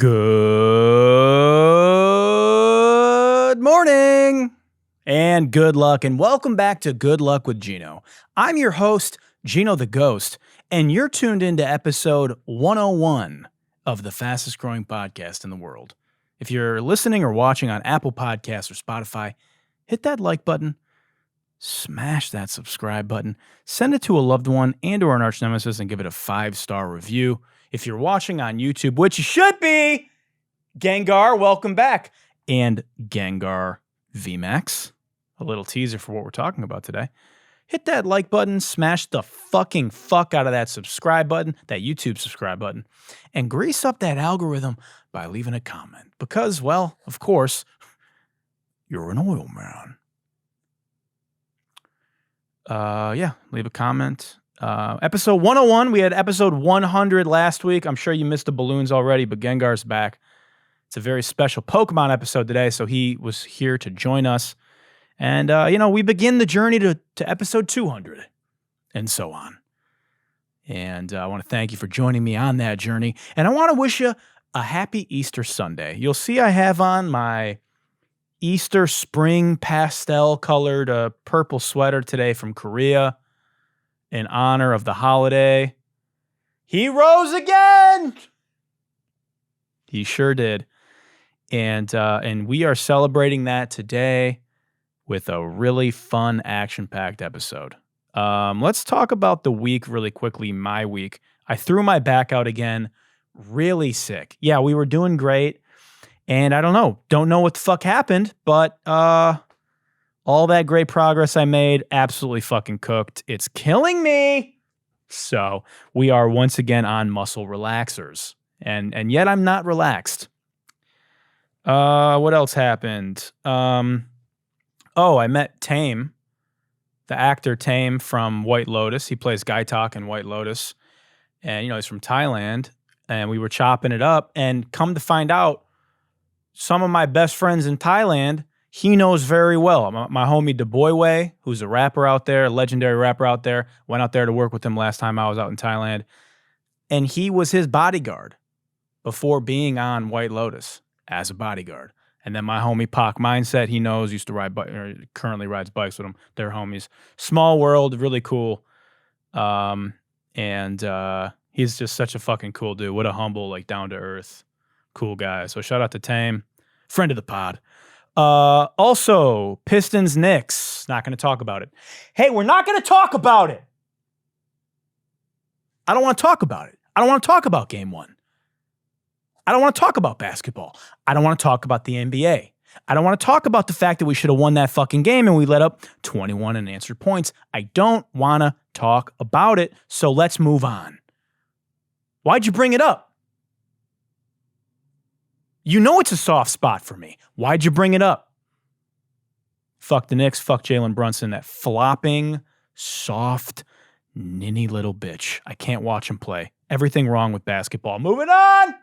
Good morning and good luck, and welcome back to Good Luck with Gino. I'm your host, Gino the Ghost, and you're tuned into episode 101 of the fastest growing podcast in the world. If you're listening or watching on Apple Podcasts or Spotify, hit that like button, smash that subscribe button, send it to a loved one and or an arch nemesis, and give it a 5-star review. If you're watching on YouTube, which you should be, Gengar, welcome back. And Gengar VMAX, a little teaser for what we're talking about today. Hit that like button, smash the fucking fuck out of that subscribe button, that YouTube subscribe button, and grease up that algorithm by leaving a comment. Because, well, of course, you're an oil man. Leave a comment. Episode 101, we had episode 100 last week. I'm sure you missed the balloons already, but Gengar's back. It's a very special Pokemon episode today, so he was here to join us. And, we begin the journey to episode 200 and so on. And I want to thank you for joining me on that journey. And I want to wish you a happy Easter Sunday. You'll see I have on my Easter spring pastel-colored purple sweater today from Korea in honor of the holiday. He rose again! He sure did. And we are celebrating that today with a really fun, action-packed episode. Let's talk about the week really quickly, my week. I threw my back out again, really sick. Yeah, we were doing great. And I don't know what the fuck happened, but all that great progress I made, absolutely fucking cooked. It's killing me. So we are once again on muscle relaxers. And yet I'm not relaxed. What else happened? I met Tame, the actor Tame from White Lotus. He plays Gaitok in White Lotus. And, he's from Thailand. And we were chopping it up. And come to find out, some of my best friends in Thailand, he knows very well. My homie Deboyway, who's a rapper out there, a legendary rapper out there, went out there to work with him last time I was out in Thailand. And he was his bodyguard before being on White Lotus as a bodyguard. And then my homie Pac Mindset, he knows, used to ride, currently rides bikes with him. They're homies. Small world, really cool. And he's just such a fucking cool dude. What a humble, down to earth, cool guy. So shout out to Tame, friend of the pod. Also, Pistons Knicks. Not going to talk about it. Hey, we're not going to talk about it. I don't want to talk about it. I don't want to talk about game one. I don't want to talk about basketball. I don't want to talk about the NBA. I don't want to talk about the fact that we should have won that fucking game and we let up 21 unanswered points. I don't want to talk about it, so let's move on. Why'd you bring it up? You know it's a soft spot for me. Why'd you bring it up? Fuck the Knicks. Fuck Jalen Brunson. That flopping, soft, ninny little bitch. I can't watch him play. Everything wrong with basketball. Moving on.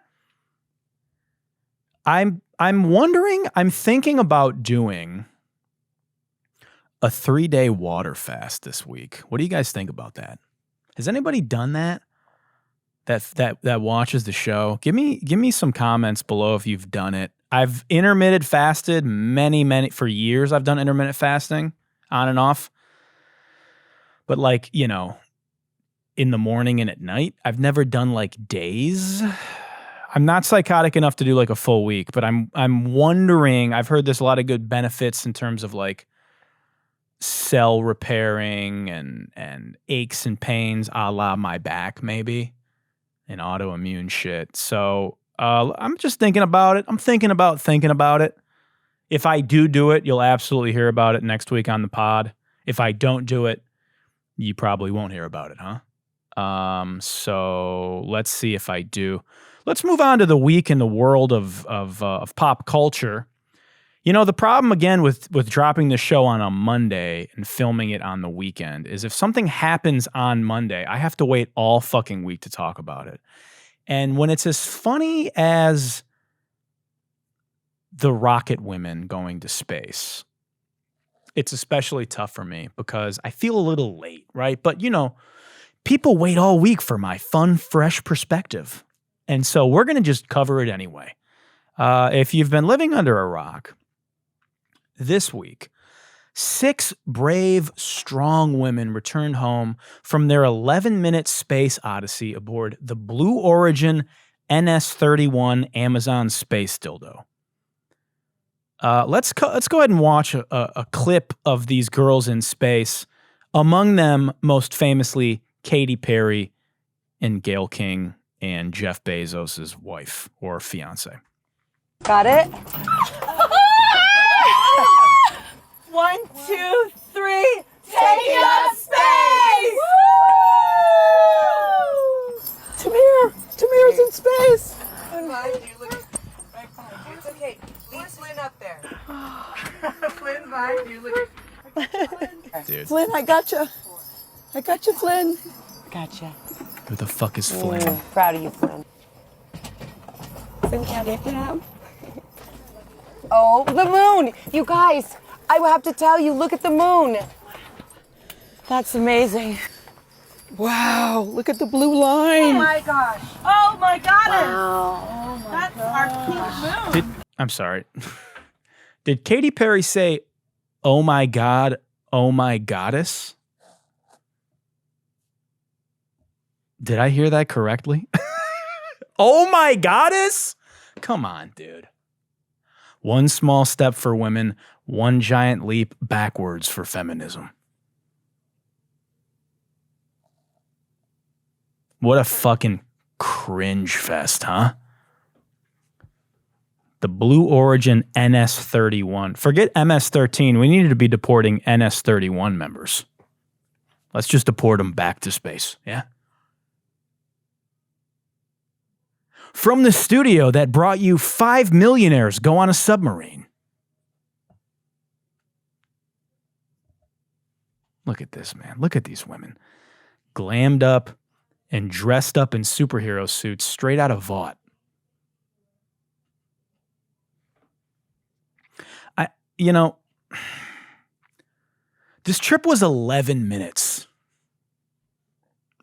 I'm thinking about doing a 3-day water fast this week. What do you guys think about that? Has anybody done that? That watches the show? Give me some comments below if you've done it. I've intermittent fasted many for years. I've done intermittent fasting on and off. But in the morning and at night, I've never done days. I'm not psychotic enough to do a full week, but I'm wondering, I've heard there's a lot of good benefits in terms of cell repairing and aches and pains a la my back maybe. And autoimmune shit. So I'm just thinking about it. I'm thinking about it. If I do it, you'll absolutely hear about it next week on the pod. If I don't do it, you probably won't hear about it, huh? So let's see if I do. Let's move on to the week in the world of pop culture. The problem again with dropping the show on a Monday and filming it on the weekend is if something happens on Monday, I have to wait all fucking week to talk about it. And when it's as funny as the rocket women going to space, it's especially tough for me because I feel a little late, right? But, people wait all week for my fun, fresh perspective. And so we're going to just cover it anyway. If you've been living under a rock, this week, 6 brave, strong women returned home from their 11-minute space odyssey aboard the Blue Origin NS-31 Amazon space dildo. Let's go ahead and watch a clip of these girls in space. Among them, most famously, Katy Perry and Gayle King and Jeff Bezos' wife or fiance. Got it? 1, 2, 3, take up space! Tamir's in space. It's okay. Leave Flynn up there. Flynn, bye. You look. Dude. Flynn, I gotcha. I gotcha, Flynn. Gotcha. Who the fuck is Flynn? Proud of you, Flynn. Flynn can't eat them. Oh, the moon! You guys, I have to tell you, look at the moon. That's amazing. Wow, look at the blue Oh line. my gosh. Oh my goddess! Wow. That's our pink moon. I'm sorry. Did Katy Perry say, "Oh my God, oh my goddess"? Did I hear that correctly? Oh my goddess? Come on, dude. One small step for women, one giant leap backwards for feminism. What a fucking cringe fest, huh? The Blue Origin NS-31. Forget MS-13. We needed to be deporting NS-31 members. Let's just deport them back to space, yeah? From the studio that brought you 5 millionaires go on a submarine. Look at this, man. Look at these women. Glammed up and dressed up in superhero suits straight out of Vought. This trip was 11 minutes.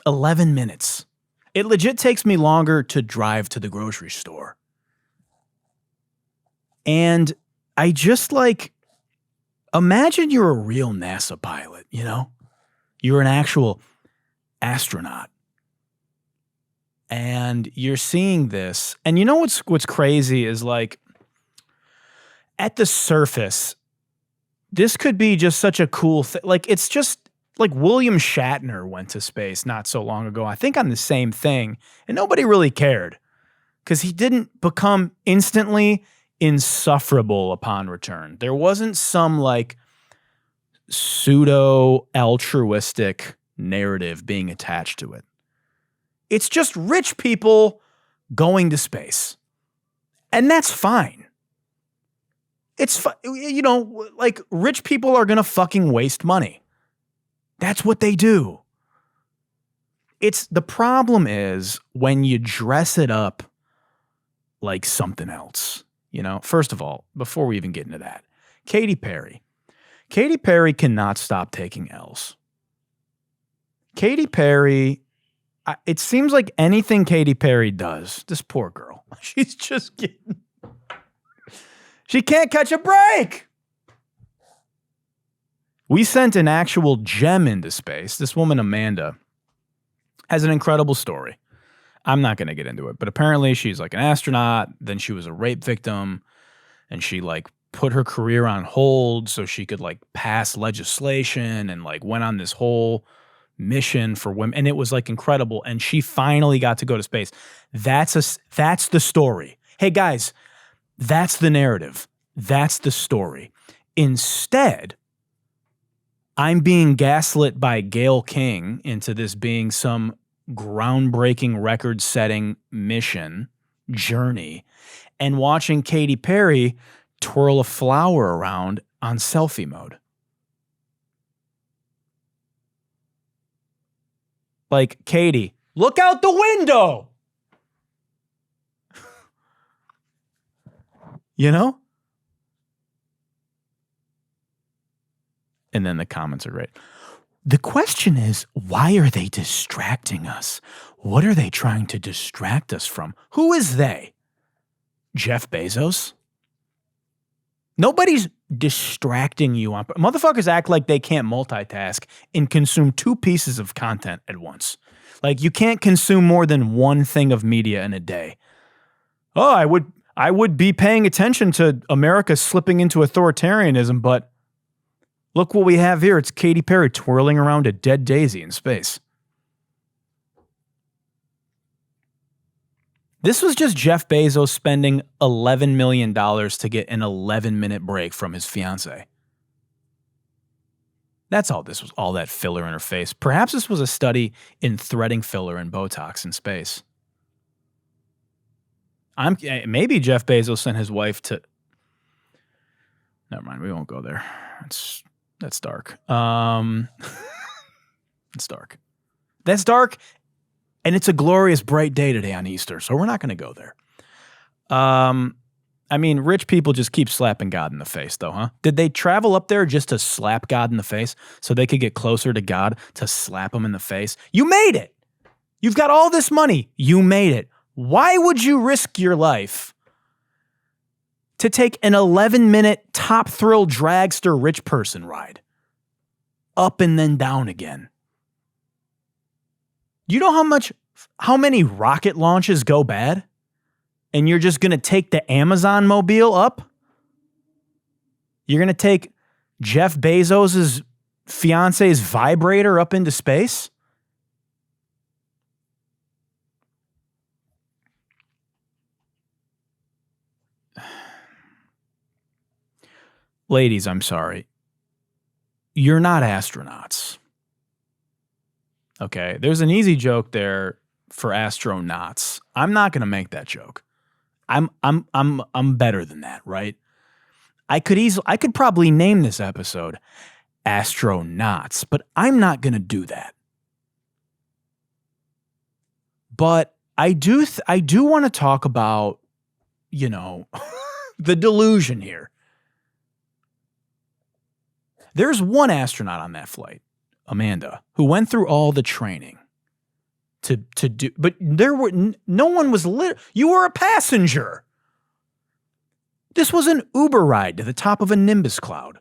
11 minutes. It legit takes me longer to drive to the grocery store. And I just imagine you're a real NASA pilot, you know? You're an actual astronaut. And you're seeing this. And you know what's crazy is at the surface, this could be just such a cool thing. It's just like William Shatner went to space not so long ago, I think on the same thing, and nobody really cared because he didn't become instantly insufferable upon return. There wasn't some pseudo altruistic narrative being attached to it. It's just rich people going to space. And that's fine. It's rich people are going to fucking waste money. That's what they do. The problem is when you dress it up like something else. First of all, before we even get into that, Katy Perry cannot stop taking L's. Katy Perry, it seems like anything Katy Perry does, this poor girl, she's just getting, she can't catch a break. We sent an actual gem into space. This woman, Amanda, has an incredible story. I'm not going to get into it, but apparently she's an astronaut. Then she was a rape victim and she put her career on hold so she could pass legislation and went on this whole mission for women. And it was incredible. And she finally got to go to space. That's the story. Hey guys, that's the narrative. That's the story. Instead, I'm being gaslit by Gayle King into this being some groundbreaking record-setting mission, journey, and watching Katy Perry twirl a flower around on selfie mode. Katy, look out the window! And then the comments are great. The question is, why are they distracting us? What are they trying to distract us from? Who is they? Jeff Bezos? Nobody's distracting you on. Motherfuckers act like they can't multitask and consume 2 pieces of content at once. Like you can't consume more than one thing of media in a day. Oh, I would be paying attention to America slipping into authoritarianism, but look what we have here. It's Katy Perry twirling around a dead daisy in space. This was just Jeff Bezos spending $11 million to get an 11-minute break from his fiance. That's all this was, all that filler in her face. Perhaps this was a study in threading filler and Botox in space. Maybe Jeff Bezos sent his wife to... Never mind, we won't go there. That's dark. It's dark. That's dark. And it's a glorious, bright day today on Easter, so we're not going to go there. I mean, rich people just keep slapping God in the face, though, huh? Did they travel up there just to slap God in the face so they could get closer to God to slap him in the face? You made it. You've got all this money. You made it. Why would you risk your life to take an 11-minute top thrill dragster rich person ride? Up and then down again. You know how many rocket launches go bad? And you're just going to take the Amazon mobile up? You're going to take Jeff Bezos' fiance's vibrator up into space? Ladies, I'm sorry. You're not astronauts. Okay, there's an easy joke there for Astro-NOTs. I'm not going to make that joke. I'm better than that, right? I could probably name this episode Astro-NOTs, but I'm not going to do that. But I do want to talk about, the delusion here. There's one astronaut on that flight, Amanda, who went through all the training to do, but no one was you were a passenger. This was an Uber ride to the top of a Nimbus cloud.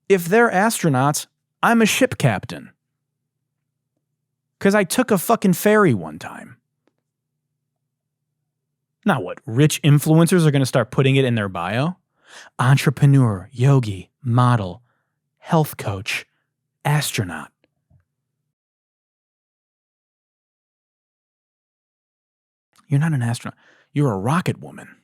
If they're astronauts, I'm a ship captain. Because I took a fucking ferry one time. Now what, rich influencers are going to start putting it in their bio? Entrepreneur, yogi, model, health coach, astronaut. You're not an astronaut. You're a rocket woman.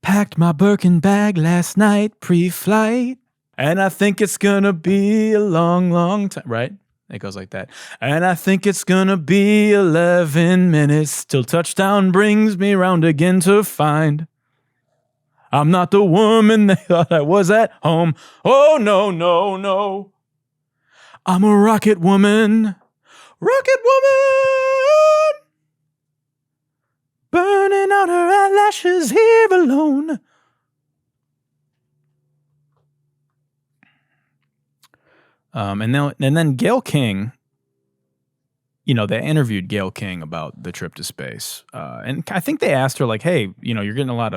Packed my Birkin bag last night, pre-flight, and I think it's gonna be a long, long time. Right? It goes like that. And I think it's gonna be 11 minutes till touchdown brings me round again to find I'm not the woman they thought I was at home. Oh, no, no, no. I'm a rocket woman. Rocket woman. Burning out her eyelashes here alone. And then Gayle King, they interviewed Gayle King about the trip to space. And I think they asked her, like, hey, you're getting a lot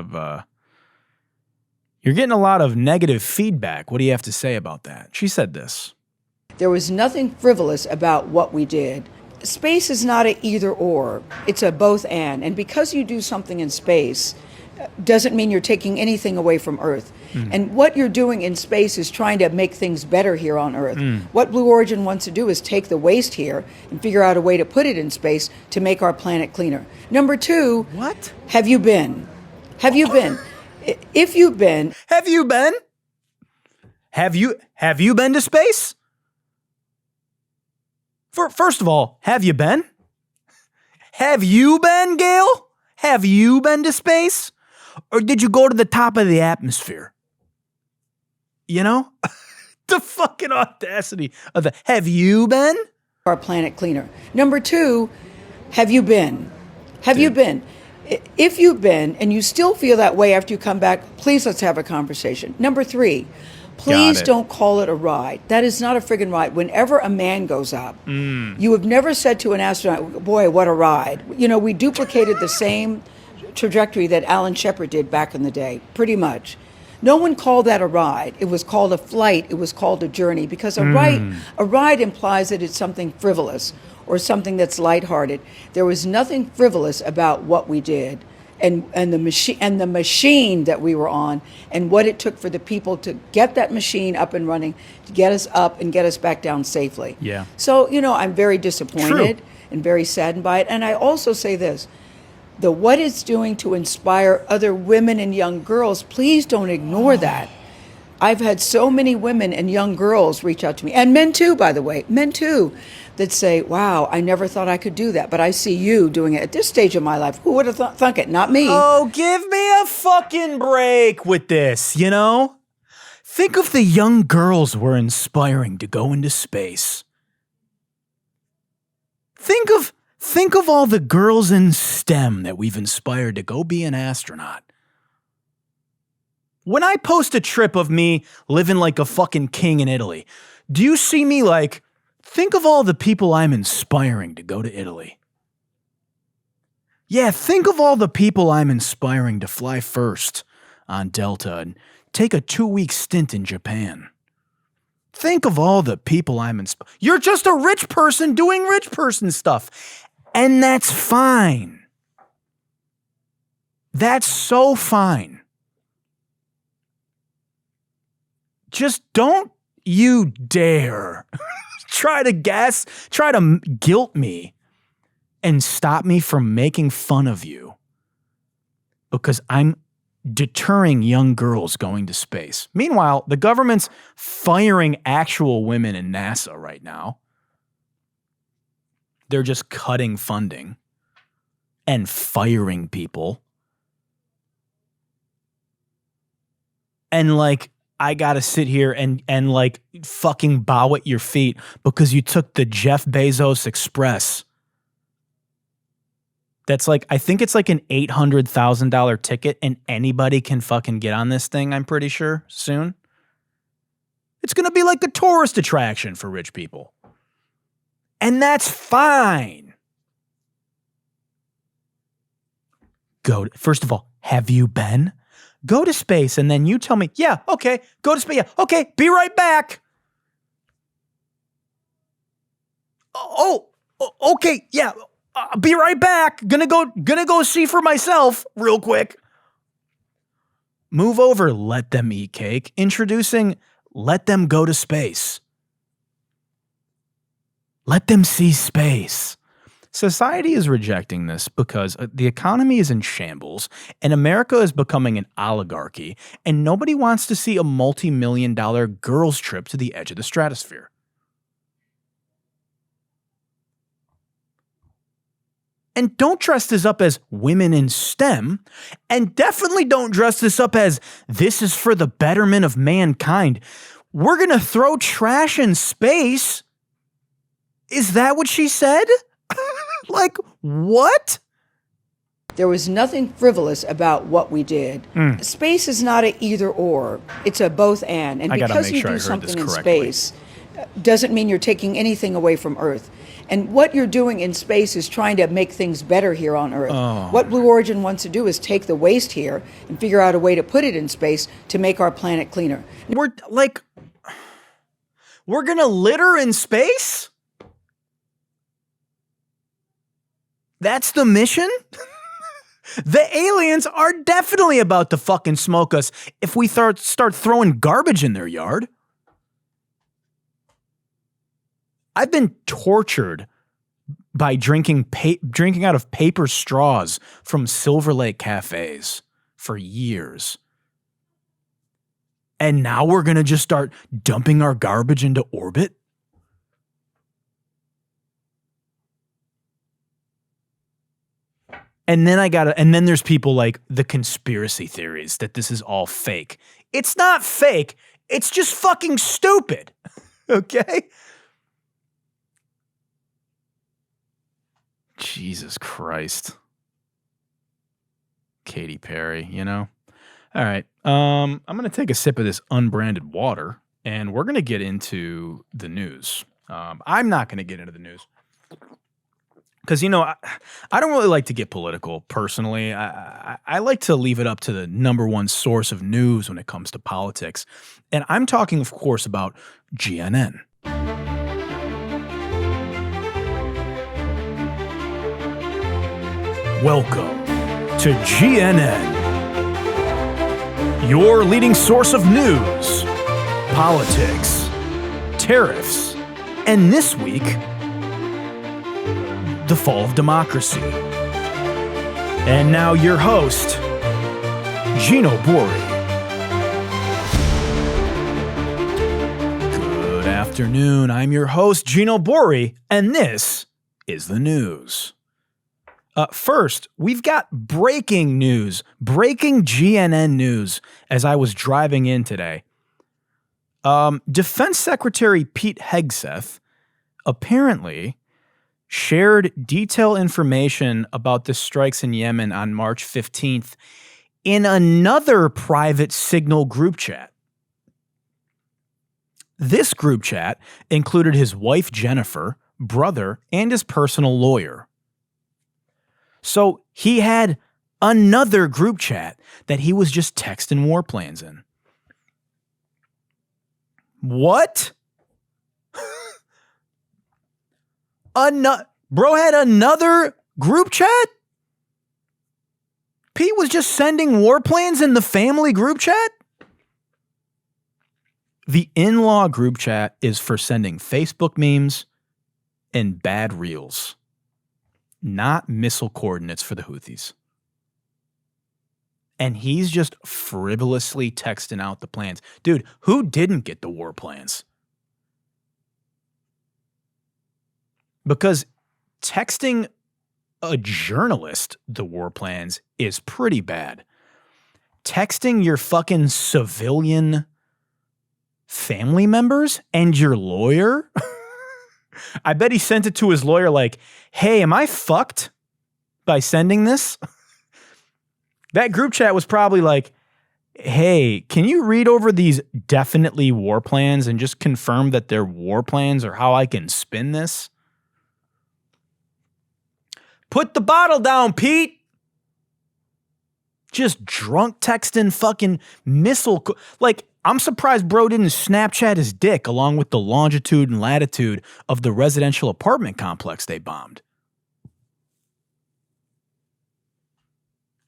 of negative feedback. What do you have to say about that? She said this. There was nothing frivolous about what we did. Space is not an either or, it's a both and. And because you do something in space doesn't mean you're taking anything away from Earth. And what you're doing in space is trying to make things better here on Earth. What Blue Origin wants to do is take the waste here and figure out a way to put it in space to make our planet cleaner. Number two, what? Have you been? Have you been? If you've been. Have you been? Have you been to space? First of all, have you been? Have you been, Gayle? Have you been to space? Or did you go to the top of the atmosphere? The fucking audacity of the, have you been? Our planet cleaner. Number two, have you been? Have you been? If you've been and you still feel that way after you come back, please let's have a conversation. Number 3, please don't call it a ride. That is not a friggin' ride. Whenever a man goes up, you have never said to an astronaut, boy, what a ride. You know, we duplicated the same trajectory that Alan Shepard did back in the day, pretty much. No one called that a ride. It was called a flight. It was called a journey, because a ride implies that it's something frivolous or something that's lighthearted. There was nothing frivolous about what we did and the machine that we were on, and what it took for the people to get that machine up and running, to get us up and get us back down safely. Yeah. So, you know, I'm very disappointed and very saddened by it. And I also say this, what it's doing to inspire other women and young girls, please don't ignore that. I've had so many women and young girls reach out to me, and men too, by the way, men too, that say, wow, I never thought I could do that, but I see you doing it at this stage of my life. Who would have thunk it? Not me. Oh, give me a fucking break with this, you know? Think of the young girls we're inspiring to go into space. Think of all the girls in STEM that we've inspired to go be an astronaut. When I post a trip of me living like a fucking king in Italy, do you see me like, think of all the people I'm inspiring to go to Italy? Yeah, think of all the people I'm inspiring to fly first on Delta and take a 2-week stint in Japan. Think of all the people I'm inspiring. You're just a rich person doing rich person stuff. And that's fine. That's so fine. Just don't you dare try to guilt me and stop me from making fun of you because I'm deterring young girls going to space. Meanwhile, the government's firing actual women in NASA right now. They're just cutting funding and firing people. And like, I gotta sit here and like fucking bow at your feet because you took the Jeff Bezos Express. That's like, I think it's like an $800,000 ticket and anybody can fucking get on this thing, I'm pretty sure, soon. It's gonna be like a tourist attraction for rich people. And that's fine. First of all, have you been? Go to space and then you tell me, yeah, okay, go to space. Yeah, okay, be right back. Oh, okay, yeah, be right back. Gonna go see for myself real quick. Move over, let them eat cake. Introducing, let them go to space. Let them see space. Society is rejecting this because the economy is in shambles and America is becoming an oligarchy and nobody wants to see a multi-million-dollar girls' trip to the edge of the stratosphere. And don't dress this up as women in STEM, and definitely don't dress this up as this is for the betterment of mankind. We're going to throw trash in space. Is that what she said? Like, what? There was nothing frivolous about what we did. Space is not an either or. It's a both and. And because you do something in space doesn't mean you're taking anything away from Earth. And what you're doing in space is trying to make things better here on Earth. What Blue Origin wants to do is take the waste here and figure out a way to put it in space to make our planet cleaner. We're going to litter in space? That's the mission? The aliens are definitely about to fucking smoke us if we start throwing garbage in their yard. I've been tortured by drinking out of paper straws from Silver Lake cafes for years. And now we're going to just start dumping our garbage into orbit? And then there's people like the conspiracy theories that this is all fake. It's not fake. It's just fucking stupid. Okay? Jesus Christ. Katy Perry, you know? All right. I'm going to take a sip of this unbranded water, and we're going to get into the news. I'm not going to get into the news because, you know, I don't really like to get political personally. I like to leave it up to the number one source of news when it comes to politics. And I'm talking, of course, about GNN. Welcome to GNN, your leading source of news, politics, tariffs, and this week, the fall of democracy. And now your host, Gino Borri. Good afternoon. I'm your host, Gino Borri, and this is the news. First, we've got breaking news, breaking GNN news as I was driving in today. Defense Secretary Pete Hegseth apparently shared detailed information about the strikes in Yemen on March 15th in another private Signal group chat. This group chat included his wife Jennifer, brother, and his personal lawyer. So he had another group chat that he was just texting war plans in. What? Bro had another group chat? Pete was just sending war plans in the family group chat? The in-law group chat is for sending Facebook memes and bad reels. Not missile coordinates for the Houthis. And he's just frivolously texting out the plans. Dude, who didn't get the war plans? Because texting a journalist the war plans is pretty bad. Texting your fucking civilian family members and your lawyer? I bet he sent it to his lawyer like, hey, am I fucked by sending this? That group chat was probably like, hey, can you read over these definitely war plans and just confirm that they're war plans or how I can spin this? Put the bottle down, Pete. Just drunk texting fucking missile. Like, I'm surprised bro didn't Snapchat his dick along with the longitude and latitude of the residential apartment complex they bombed.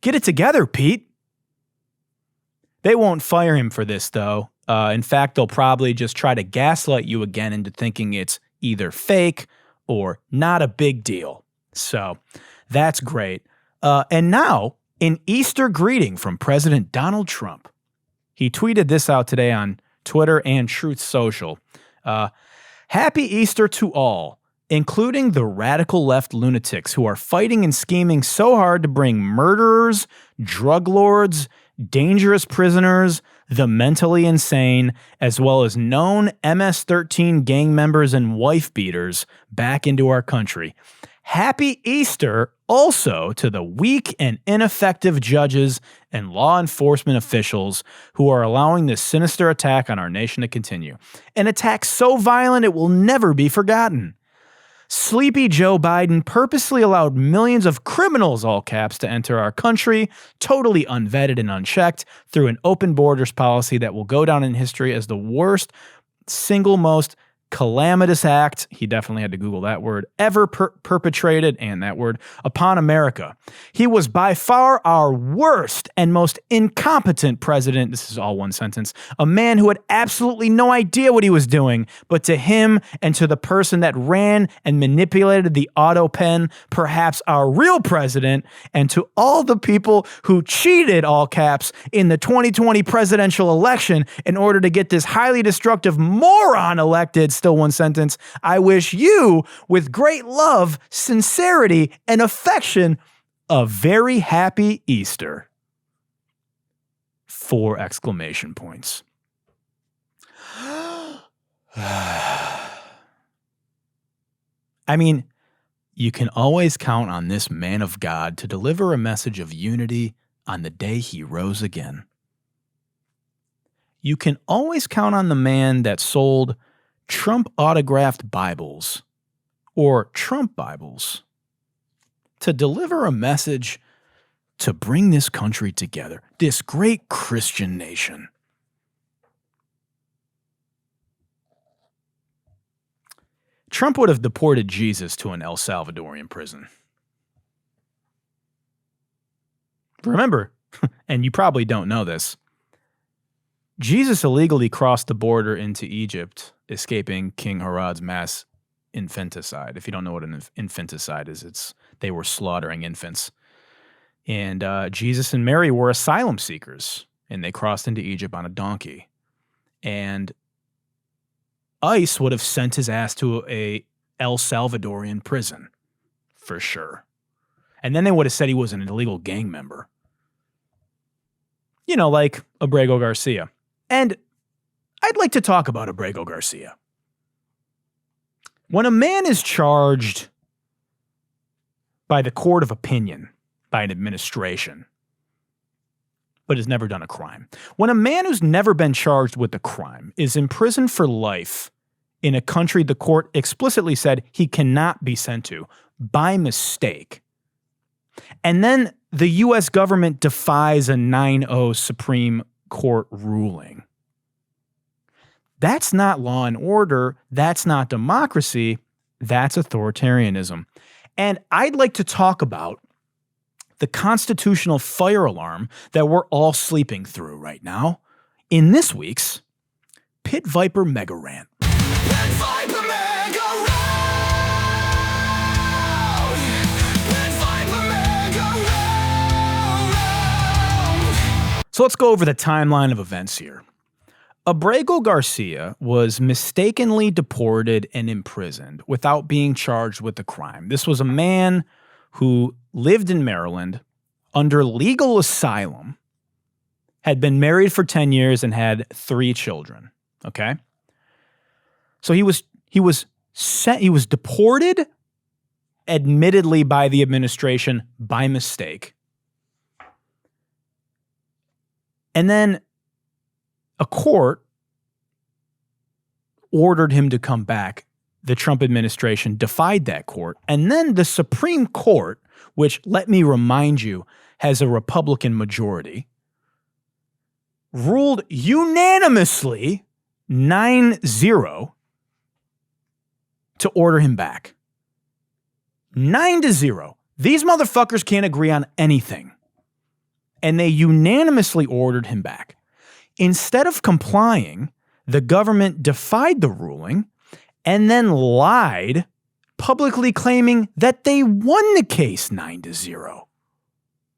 Get it together, Pete. They won't fire him for this, though. In fact, they'll probably just try to gaslight you again into thinking it's either fake or not a big deal. So that's great. And now, an Easter greeting from President Donald Trump. He tweeted this out today on Twitter and Truth Social. Happy Easter to all, including the radical left lunatics who are fighting and scheming so hard to bring murderers, drug lords, dangerous prisoners, the mentally insane, as well as known MS-13 gang members and wife beaters back into our country. Happy Easter also to the weak and ineffective judges and law enforcement officials who are allowing this sinister attack on our nation to continue. An attack so violent it will never be forgotten. Sleepy Joe Biden purposely allowed millions of criminals, all caps, to enter our country, totally unvetted and unchecked, through an open borders policy that will go down in history as the worst, single most calamitous act, he definitely had to Google that word, ever perpetrated, and that word, upon America. He was by far our worst and most incompetent president. This is all one sentence. A man who had absolutely no idea what he was doing, but to him and to the person that ran and manipulated the auto pen, perhaps our real president, and to all the people who cheated, all caps, in the 2020 presidential election in order to get this highly destructive moron elected, still one sentence, I wish you, with great love, sincerity, and affection, a very happy Easter. 4 exclamation points. I mean, you can always count on this man of God to deliver a message of unity, on the day he rose again. You can always count on the man that sold Trump autographed Bibles or Trump Bibles to deliver a message to bring this country together, this great Christian nation. Trump would have deported Jesus to an El Salvadorian prison. Remember, and you probably don't know this, Jesus illegally crossed the border into Egypt, escaping King Herod's mass infanticide. If you don't know what an infanticide is, they were slaughtering infants. And Jesus and Mary were asylum seekers, and they crossed into Egypt on a donkey. And ICE would have sent his ass to a El Salvadorian prison, for sure. And then they would have said he was an illegal gang member. You know, like Abrego Garcia. And I'd like to talk about Abrego Garcia. When a man is charged by the court of opinion, by an administration, but has never done a crime. When a man who's never been charged with a crime is in prison for life in a country the court explicitly said he cannot be sent to by mistake, and then the U.S. government defies a 9-0 Supreme Court ruling, that's not law and order. That's not democracy. That's authoritarianism. And I'd like to talk about the constitutional fire alarm that we're all sleeping through right now in this week's Pit Viper Mega Rant. Pit Viper Mega Rant! Pit Viper Mega Rant! So let's go over the timeline of events here. Abrego Garcia was mistakenly deported and imprisoned without being charged with the crime. This was a man who lived in Maryland under legal asylum, had been married for 10 years and had 3 children. Okay? So he was deported, admittedly by the administration by mistake. And then a court ordered him to come back. The Trump administration defied that court. And then the Supreme Court, which, let me remind you, has a Republican majority, ruled unanimously 9-0 to order him back. 9-0. These motherfuckers can't agree on anything. And they unanimously ordered him back. Instead of complying, the government defied the ruling and then lied, publicly claiming that they won the case 9-0.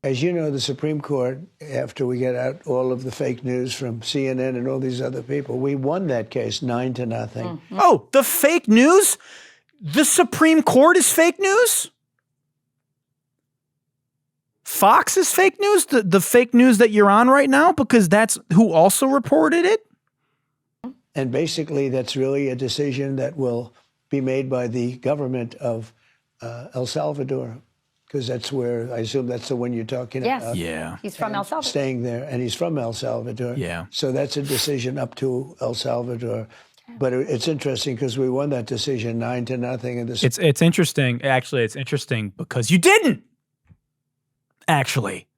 As you know, the Supreme Court, after we get out all of the fake news from CNN and all these other people, we won that case 9-0. Mm-hmm. Oh, the fake news? The Supreme Court is fake news? Fox is fake news? The fake news that you're on right now? Because that's who also reported it? And basically, that's really a decision that will be made by the government of El Salvador, because that's where, I assume that's the one you're talking about. Yeah. He's from El Salvador. Staying there, and he's from El Salvador. Yeah. So that's a decision up to El Salvador. But it's interesting because we won that decision 9-0. And it's interesting. Actually, it's interesting because you didn't. Actually.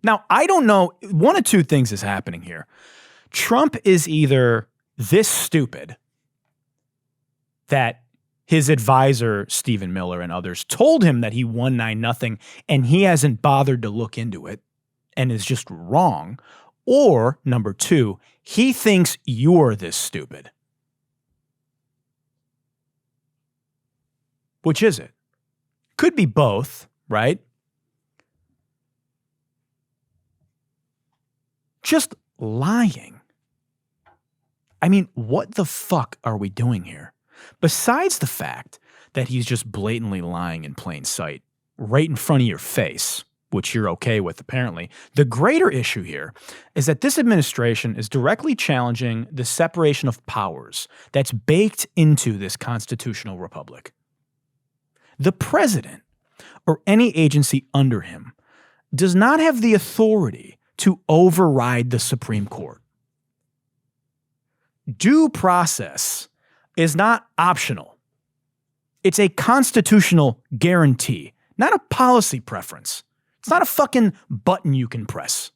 Now, I don't know. One of two things is happening here. Trump is either this stupid that his advisor, Stephen Miller, and others told him that he won 9-0 and he hasn't bothered to look into it and is just wrong. Or, number 2, he thinks you're this stupid. Which is it? Could be both, right? Just lying. I mean, what the fuck are we doing here? Besides the fact that he's just blatantly lying in plain sight, right in front of your face, which you're okay with apparently, the greater issue here is that this administration is directly challenging the separation of powers that's baked into this constitutional republic. The president, or any agency under him, does not have the authority to override the Supreme Court. Due process is not optional. It's a constitutional guarantee, not a policy preference. It's not a fucking button you can press.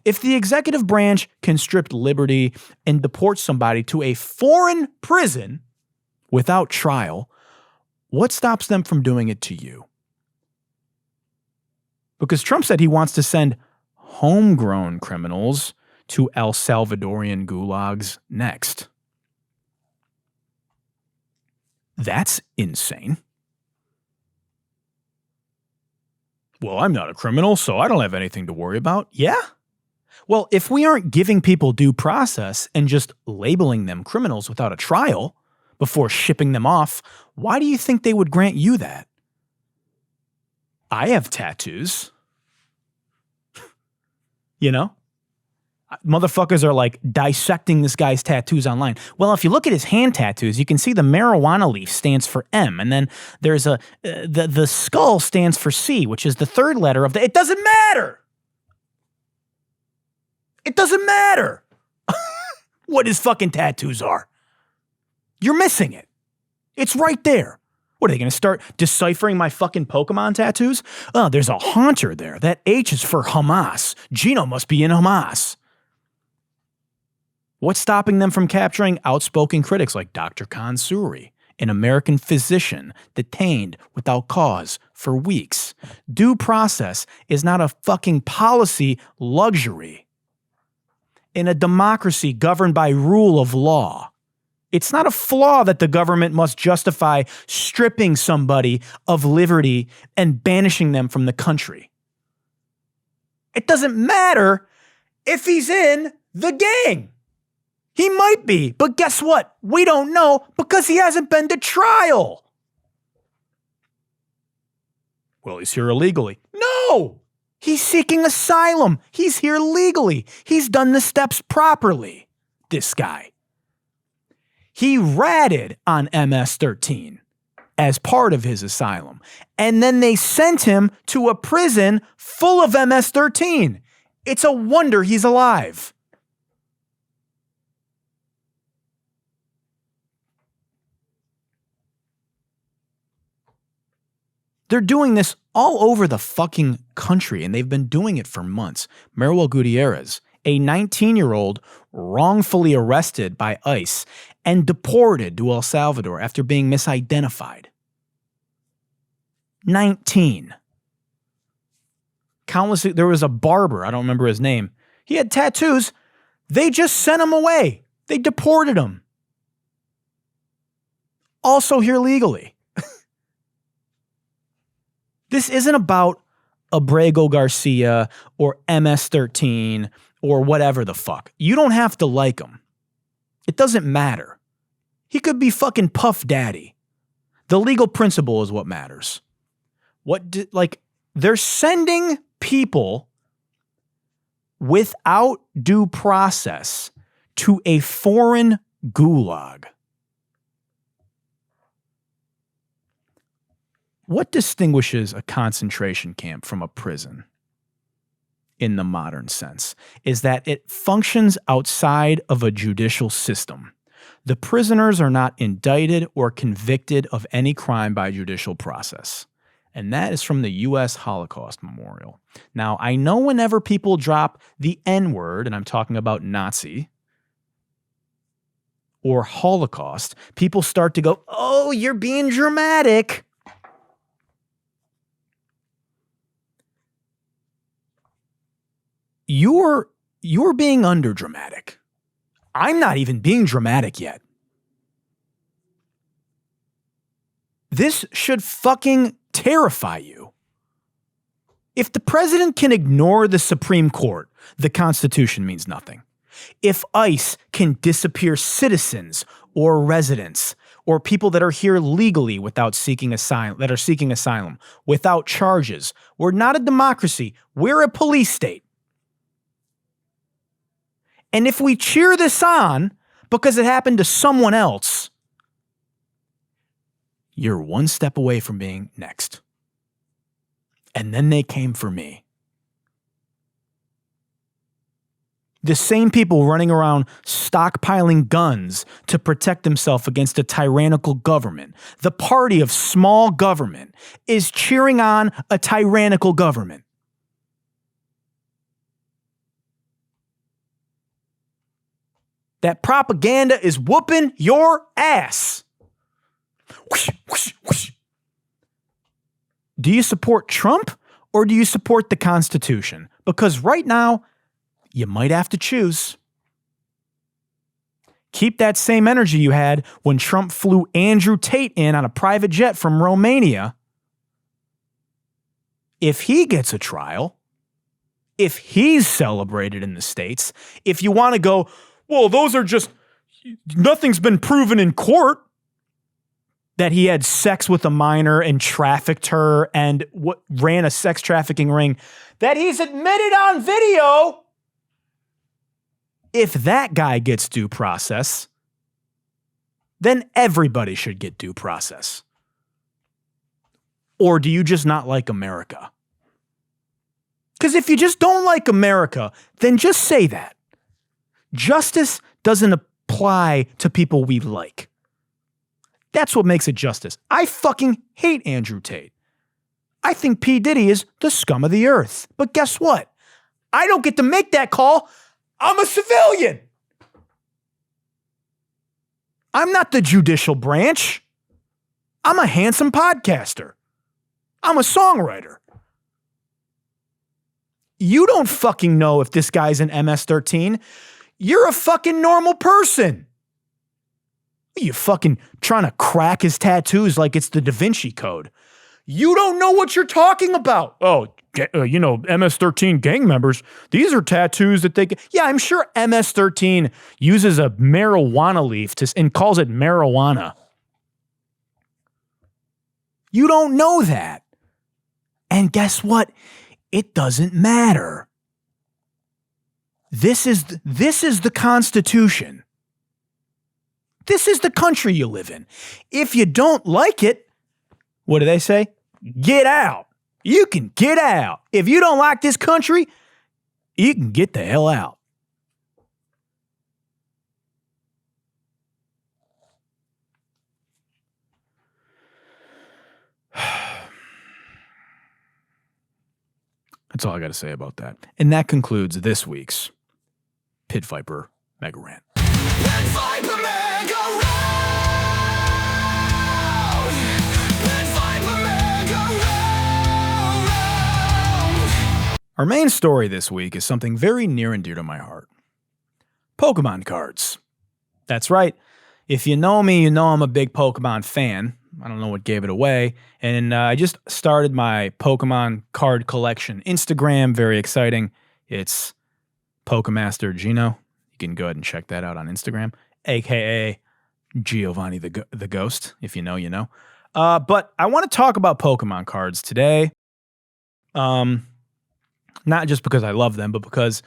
If the executive branch can strip liberty and deport somebody to a foreign prison without trial, what stops them from doing it to you? Because Trump said he wants to send homegrown criminals to El Salvadorian gulags next. That's insane. Well, I'm not a criminal, so I don't have anything to worry about. Yeah? Well, if we aren't giving people due process and just labeling them criminals without a trial before shipping them off, why do you think they would grant you that? I have tattoos. You know? Motherfuckers are like dissecting this guy's tattoos online. Well, if you look at his hand tattoos, you can see the marijuana leaf stands for M, and then there's the skull stands for C, which is the third letter of the. It doesn't matter. It doesn't matter what his fucking tattoos are. You're missing it. It's right there. What are they going to start deciphering my fucking Pokémon tattoos? Oh, there's a haunter there. That H is for Hamas. Gino must be in Hamas. What's stopping them from capturing outspoken critics like Dr. Kansuri, an American physician detained without cause for weeks? Due process is not a fucking policy luxury. In a democracy governed by rule of law, it's not a flaw that the government must justify stripping somebody of liberty and banishing them from the country. It doesn't matter if he's in the gang. He might be, but guess what? We don't know because he hasn't been to trial. Well, he's here illegally. No! He's seeking asylum. He's here legally. He's done the steps properly, this guy. He ratted on MS-13 as part of his asylum, and then they sent him to a prison full of MS-13. It's a wonder he's alive. They're doing this all over the fucking country, and they've been doing it for months. Manuel Gutierrez, a 19-year-old wrongfully arrested by ICE and deported to El Salvador after being misidentified. 19. There was a barber, I don't remember his name. He had tattoos. They just sent him away. They deported him. Also here legally. This isn't about Abrego Garcia or MS-13 or whatever the fuck. You don't have to like him. It doesn't matter. He could be fucking Puff Daddy. The legal principle is what matters. They're sending people without due process to a foreign gulag. What distinguishes a concentration camp from a prison in the modern sense is that it functions outside of a judicial system. The prisoners are not indicted or convicted of any crime by judicial process. And that is from the U.S. Holocaust Memorial. Now, I know whenever people drop the N-word, and I'm talking about Nazi or Holocaust, people start to go, oh, you're being dramatic. You're being underdramatic. I'm not even being dramatic yet. This should fucking terrify you. If the president can ignore the Supreme Court, the Constitution means nothing. If ICE can disappear citizens or residents or people that are here legally without seeking asylum, without charges, we're not a democracy. We're a police state. And if we cheer this on because it happened to someone else, you're one step away from being next. And then they came for me. The same people running around stockpiling guns to protect themselves against a tyrannical government, the party of small government, is cheering on a tyrannical government. That propaganda is whooping your ass. Whoosh, whoosh, whoosh. Do you support Trump or do you support the Constitution? Because right now, you might have to choose. Keep that same energy you had when Trump flew Andrew Tate in on a private jet from Romania. If he gets a trial, if he's celebrated in the States, if you want to go, well, those are just, nothing's been proven in court that he had sex with a minor and trafficked her and ran a sex trafficking ring, that he's admitted on video. If that guy gets due process, then everybody should get due process. Or do you just not like America? Because if you just don't like America, then just say that. Justice doesn't apply to people we like. That's what makes it justice. I fucking hate Andrew Tate. I think P. Diddy is the scum of the earth. But guess what? I don't get to make that call. I'm a civilian. I'm not the judicial branch. I'm a handsome podcaster. I'm a songwriter. You don't fucking know if this guy's an MS-13. You're a fucking normal person. You fucking trying to crack his tattoos like it's the Da Vinci Code. You don't know what you're talking about. Oh, MS-13 gang members, these are tattoos that they get. Yeah, I'm sure MS-13 uses a marijuana leaf and calls it marijuana. You don't know that. And guess what? It doesn't matter. This is the Constitution. This is the country you live in. If you don't like it, what do they say? Get out. You can get out. If you don't like this country, you can get the hell out. That's all I got to say about that. And that concludes this week's Pit Viper Mega Rant. Pit Viper Mega Rant! Pit Viper Mega Rant! Our main story this week is something very near and dear to my heart. Pokémon cards. That's right. If you know me, you know I'm a big Pokémon fan. I don't know what gave it away. And I just started my Pokémon card collection Instagram. Very exciting. It's Pokemaster Gino. You can go ahead and check that out on Instagram, a.k.a. Giovanni the Ghost. If you know, you know. But I want to talk about Pokemon cards today. Not just because I love them, but because,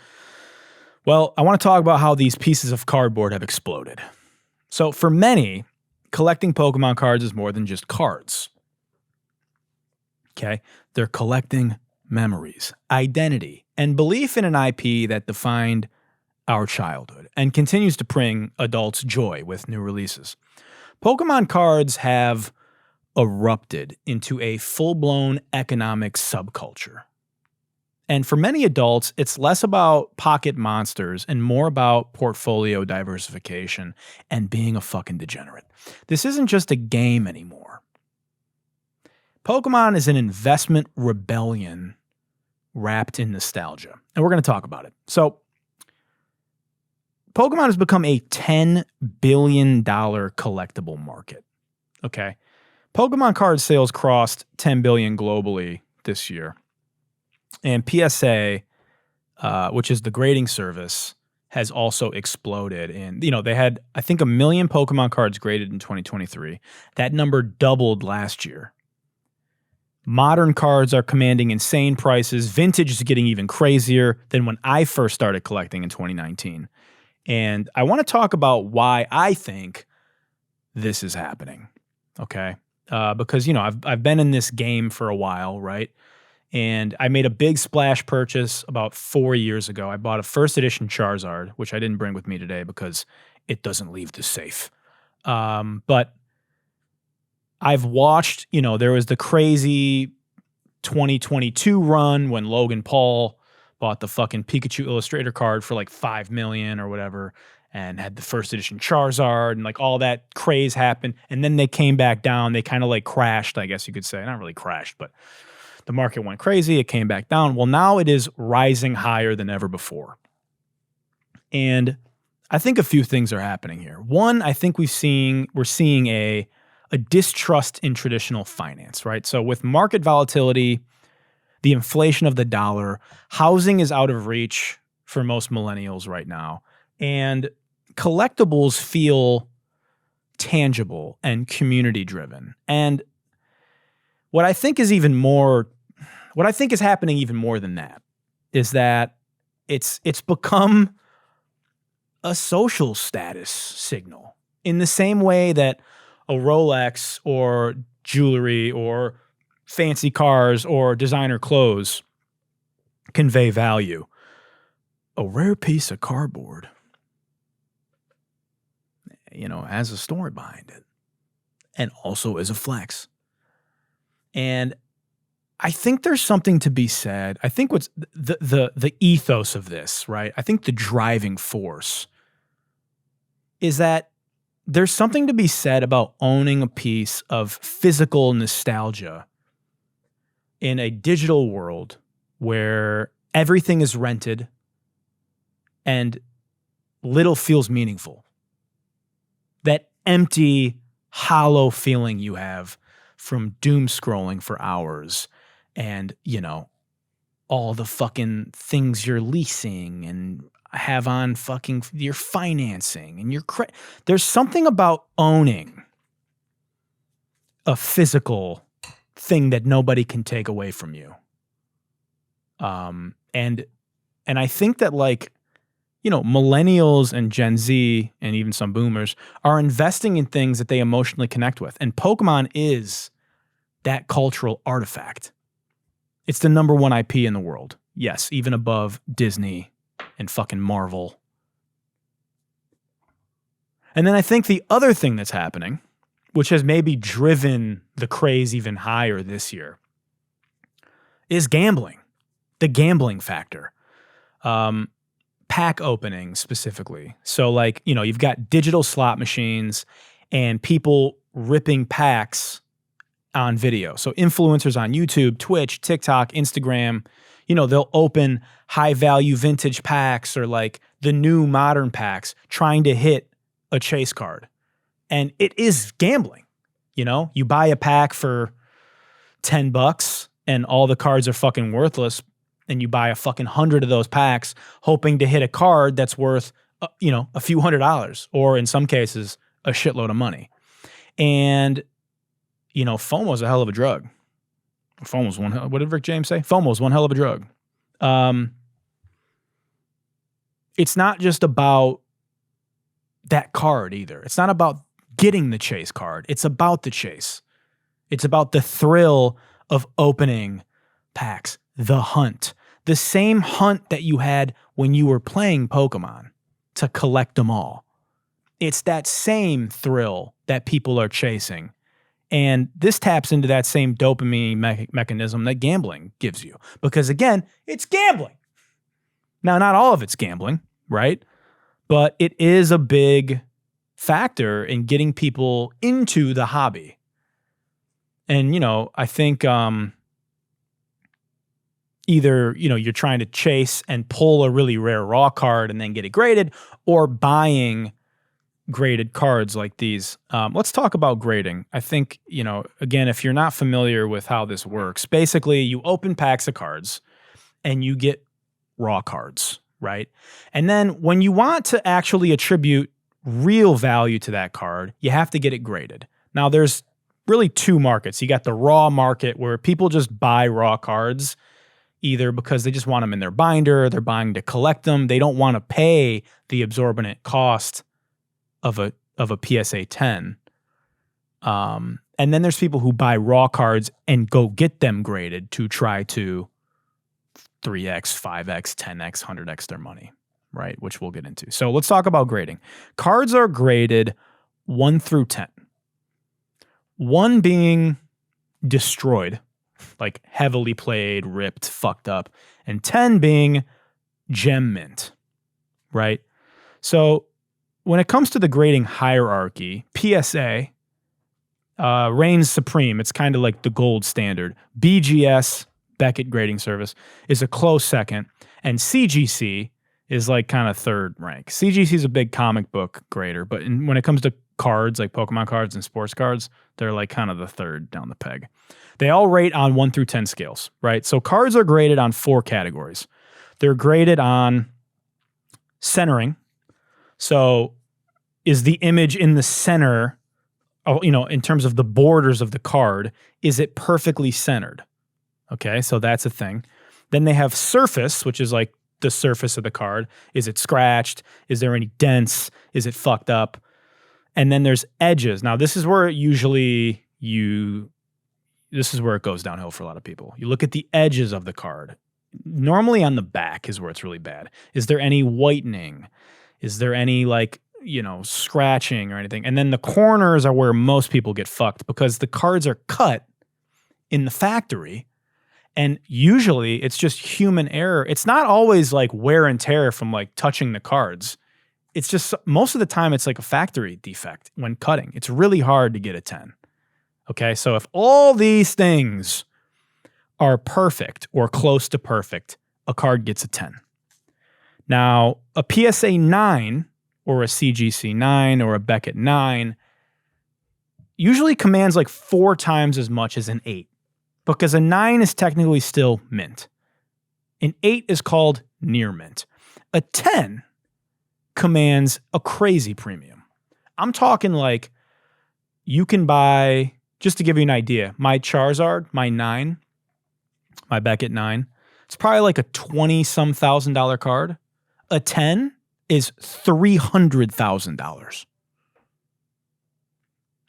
well, I want to talk about how these pieces of cardboard have exploded. So for many, collecting Pokemon cards is more than just cards. Okay? They're collecting memories, identity, and belief in an IP that defined our childhood and continues to bring adults joy with new releases. Pokemon cards have erupted into a full-blown economic subculture. And for many adults, it's less about pocket monsters and more about portfolio diversification and being a fucking degenerate. This isn't just a game anymore. Pokemon is an investment rebellion wrapped in nostalgia. And we're going to talk about it. So, Pokemon has become a $10 billion collectible market. Okay. Pokemon card sales crossed 10 billion globally this year. And PSA, which is the grading service, has also exploded. And, they had, I think, 1 million Pokemon cards graded in 2023. That number doubled last year. Modern cards are commanding insane prices. Vintage is getting even crazier than when I first started collecting in 2019. And I want to talk about why I think this is happening. Okay? Because, I've been in this game for a while, right? And I made a big splash purchase about 4 years ago. I bought a first edition Charizard, which I didn't bring with me today because it doesn't leave the safe. But I've watched, there was the crazy 2022 run when Logan Paul bought the fucking Pikachu Illustrator card for like $5 million or whatever, and had the first edition Charizard, and like all that craze happened. And then they came back down. They kind of like crashed, I guess you could say. Not really crashed, but the market went crazy. It came back down. Well, now it is rising higher than ever before. And I think a few things are happening here. One, I think we're seeing a distrust in traditional finance, right? So with market volatility, the inflation of the dollar, housing is out of reach for most millennials right now. And collectibles feel tangible and community driven. And what I think is happening even more than that is that it's become a social status signal in the same way that a Rolex or jewelry or fancy cars or designer clothes convey value. A rare piece of cardboard, has a story behind it, and also is a flex. And I think there's something to be said. I think what's the ethos of this, right? I think the driving force is that there's something to be said about owning a piece of physical nostalgia in a digital world where everything is rented and little feels meaningful. That empty, hollow feeling you have from doom scrolling for hours and, all the fucking things you're leasing and have on fucking your financing and your credit. There's something about owning a physical thing that nobody can take away from you. And I think that millennials and Gen Z and even some boomers are investing in things that they emotionally connect with. And Pokemon is that cultural artifact. It's the number one IP in the world. Yes, even above Disney and fucking Marvel. And then I think the other thing that's happening, which has maybe driven the craze even higher this year, is gambling. The gambling factor. Pack opening specifically. So you've got digital slot machines and people ripping packs on video. So influencers on YouTube, Twitch, TikTok, Instagram, they'll open high value vintage packs or the new modern packs trying to hit a chase card. And it is gambling. You buy a pack for $10 and all the cards are fucking worthless. And you buy a fucking 100 of those packs hoping to hit a card that's worth, a few $100s, or in some cases, a shitload of money. And, FOMO is a hell of a drug. FOMO's what did Rick James say? FOMO's one hell of a drug. It's not just about that card either. It's not about getting the chase card. It's about the chase. It's about the thrill of opening packs. The hunt. The same hunt that you had when you were playing Pokemon to collect them all. It's that same thrill that people are chasing. And this taps into that same dopamine mechanism that gambling gives you. Because again, it's gambling. Now, not all of it's gambling, right? But it is a big factor in getting people into the hobby. And, I think either, you're trying to chase and pull a really rare raw card and then get it graded, or buying graded cards like these. Let's talk about grading. I think, again, if you're not familiar with how this works, basically you open packs of cards and you get raw cards, right? And then when you want to actually attribute real value to that card, you have to get it graded. Now there's really two markets. You got the raw market where people just buy raw cards either because they just want them in their binder, they're buying to collect them, they don't want to pay the exorbitant cost of a PSA 10. And then there's people who buy raw cards and go get them graded to try to 3x, 5x, 10x, 100x their money, right? Which we'll get into. So let's talk about grading. Cards are graded 1 through 10. 1 being destroyed, like heavily played, ripped, fucked up, and 10 being gem mint, right? So when it comes to the grading hierarchy, PSA reigns supreme. It's kind of like the gold standard. BGS, Beckett Grading Service, is a close second, and CGC is like kind of third rank. CGC is a big comic book grader, but when it comes to cards, like Pokemon cards and sports cards, they're like kind of the third down the peg. They all rate on 1 through 10 scales, right? So cards are graded on 4 categories. They're graded on centering. So is the image in the center, in terms of the borders of the card, is it perfectly centered? Okay, so that's a thing. Then they have surface, which is like the surface of the card. Is it scratched? Is there any dents? Is it fucked up? And then there's edges. Now, this is where this is where it goes downhill for a lot of people. You look at the edges of the card. Normally on the back is where it's really bad. Is there any whitening? Is there any scratching or anything? And then the corners are where most people get fucked because the cards are cut in the factory. And usually it's just human error. It's not always like wear and tear from like touching the cards. It's just most of the time it's like a factory defect when cutting. It's really hard to get a 10. Okay, so if all these things are perfect or close to perfect, a card gets a 10. Now, a PSA 9 or a CGC 9 or a Beckett 9 usually commands like 4 times as much as an 8 because a 9 is technically still mint. An 8 is called near mint. A 10 commands a crazy premium. I'm talking like you can buy, just to give you an idea, my Charizard, my 9, my Beckett 9, it's probably like a $20-some thousand card. A 10 is $300,000.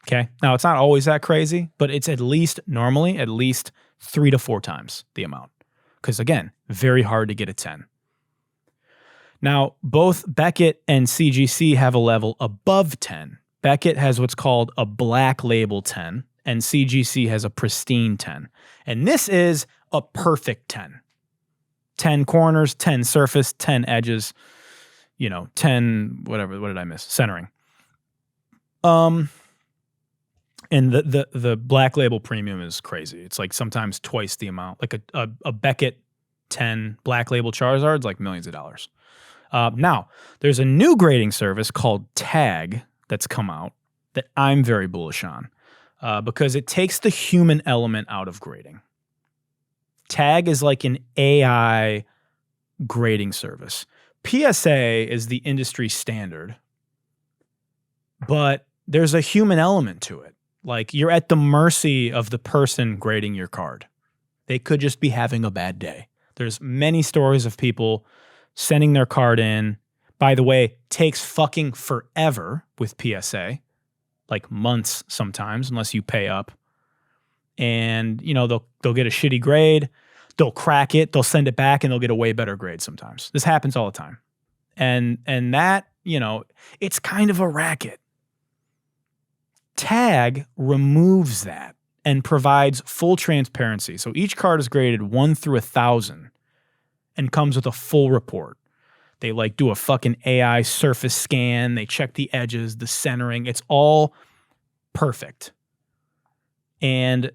Okay. Now it's not always that crazy, but it's normally at least 3 to 4 times the amount. Because again, very hard to get a 10. Now, both Beckett and CGC have a level above 10. Beckett has what's called a black label 10, and CGC has a pristine 10. And this is a perfect 10. 10 corners, 10 surface, 10 edges, 10, whatever, what did I miss? Centering. And the black label premium is crazy. It's like sometimes twice the amount. Like a Beckett 10 black label Charizard's like millions of dollars. Now, there's a new grading service called Tag that's come out that I'm very bullish on because it takes the human element out of grading. Tag is like an AI grading service. PSA is the industry standard, but there's a human element to it. Like you're at the mercy of the person grading your card. They could just be having a bad day. There's many stories of people sending their card in. By the way, takes fucking forever with PSA, like months sometimes, unless you pay up. And, they'll get a shitty grade, they'll crack it, they'll send it back, and they'll get a way better grade sometimes. This happens all the time. And that, it's kind of a racket. Tag removes that and provides full transparency. So each card is graded 1 through 1,000 and comes with a full report. They do a fucking AI surface scan. They check the edges, the centering. It's all perfect. And,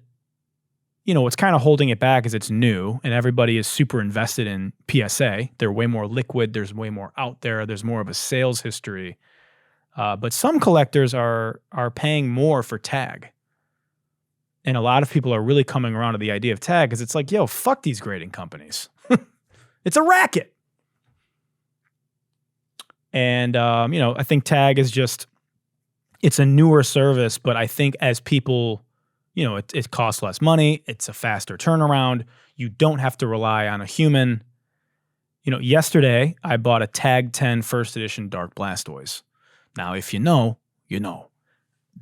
what's kind of holding it back is it's new and everybody is super invested in PSA. They're way more liquid. There's way more out there. There's more of a sales history. But some collectors are paying more for Tag. And a lot of people are really coming around to the idea of Tag because it's like, yo, fuck these grading companies. It's a racket. And, I think Tag is it's a newer service, but I think as people, it costs less money. It's a faster turnaround. You don't have to rely on a human. Yesterday I bought a Tag 10 first edition Dark Blastoise. Now, if you know,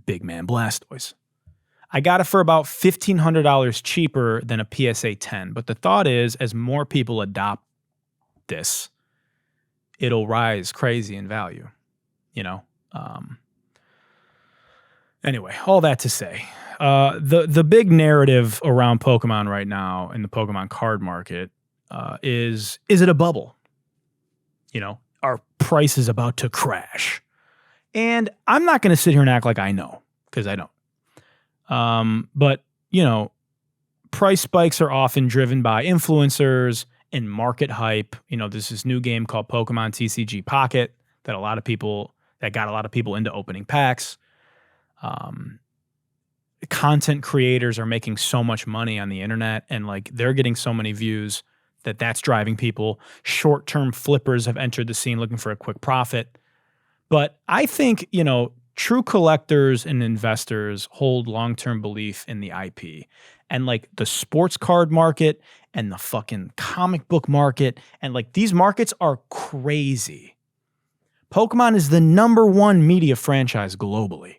Big Man Blastoise. I got it for about $1,500 cheaper than a PSA 10. But the thought is, as more people adopt this, it'll rise crazy in value, you know? Anyway, all that to say, the big narrative around Pokemon right now in the Pokemon card market is it a bubble? You know, our price is about to crash. And I'm not going to sit here and act like I know, because I don't. But, you know, price spikes are often driven by influencers and market hype. You know, there's this new game called Pokemon TCG Pocket that got a lot of people into opening packs. Content creators are making so much money on the internet, and like they're getting so many views that's driving people. Short-term flippers have entered the scene looking for a quick profit. But I think, you know, true collectors and investors hold long-term belief in the IP. And like the sports card market and the fucking comic book market, and like these markets are crazy. Pokemon is the #1 media franchise globally.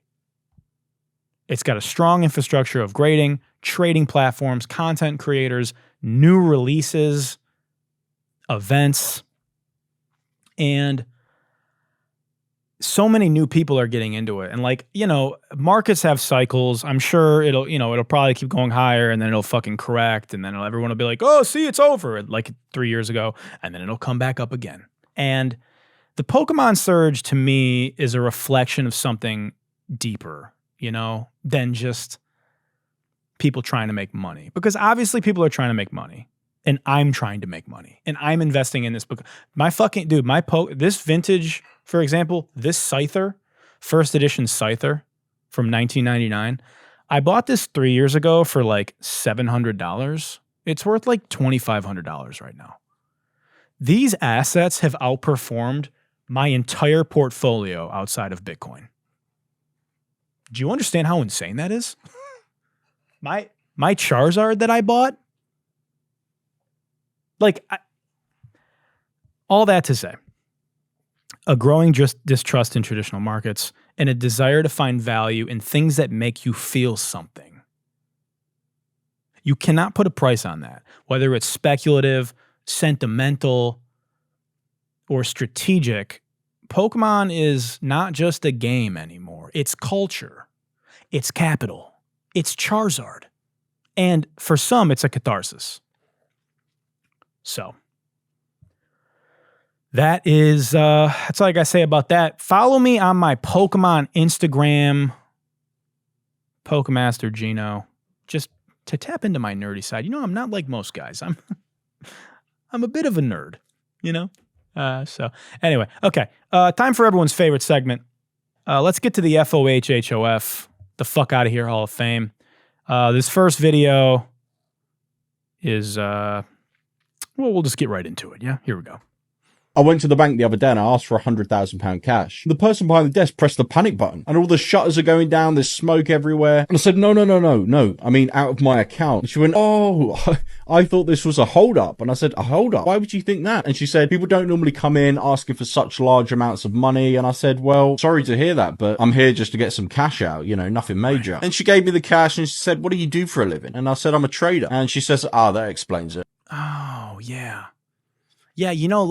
It's got a strong infrastructure of grading, trading platforms, content creators, new releases, events, and so many new people are getting into it. And like, you know, markets have cycles. I'm sure it'll probably keep going higher, and then it'll fucking correct, and then everyone will be like, oh, see, it's over, like 3 years ago, and then it'll come back up again. And the Pokemon surge to me is a reflection of something deeper, you know, than just people trying to make money. Because obviously people are trying to make money, and I'm trying to make money, and I'm investing in this book. This vintage, for example, this Scyther, first edition Scyther from 1999, I bought this 3 years ago for like $700. It's worth like $2,500 right now. These assets have outperformed my entire portfolio outside of Bitcoin. Do you understand how insane that is? My Charizard that I bought, all that to say, a growing distrust in traditional markets and a desire to find value in things that make you feel something. You cannot put a price on that, whether it's speculative, sentimental, or strategic. Pokemon is not just a game anymore. It's culture. It's capital. It's Charizard. And for some, it's a catharsis. So that's all I gotta say about that. Follow me on my Pokemon Instagram, Pokemaster Gino, just to tap into my nerdy side. You know, I'm not like most guys. I'm a bit of a nerd, you know? So anyway, okay. Time for everyone's favorite segment. Let's get to the FOH HOF, the fuck out of here Hall of Fame. This first video is, we'll just get right into it. Yeah, here we go. I went to the bank the other day and I asked for £100,000 cash. The person behind the desk pressed the panic button and all the shutters are going down, there's smoke everywhere. And I said, no, I mean out of my account. And she went, oh, I thought this was a hold up. And I said, a hold up? Why would you think that? And she said, people don't normally come in asking for such large amounts of money. And I said, well, sorry to hear that, but I'm here just to get some cash out, you know, nothing major. And she gave me the cash and she said, what do you do for a living? And I said, I'm a trader. And she says, that explains it. Oh, yeah. Yeah, you know,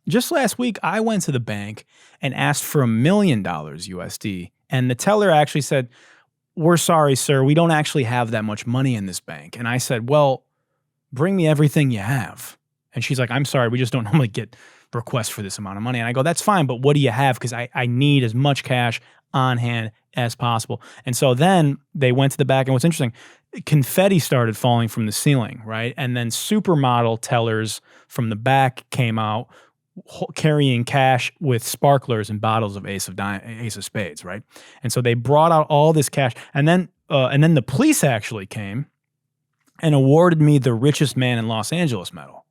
just last week, I went to the bank and asked for $1 million USD. And the teller actually said, we're sorry, sir, we don't actually have that much money in this bank. And I said, well, bring me everything you have. And she's like, I'm sorry, we just don't normally get requests for this amount of money. And I go, that's fine, but what do you have? Because I need as much cash on hand as possible. And so then they went to the back, and what's interesting, confetti started falling from the ceiling, right? And then supermodel tellers from the back came out carrying cash with sparklers and bottles of Ace of Spades, right? And so they brought out all this cash, and then the police actually came and awarded me the richest man in Los Angeles medal.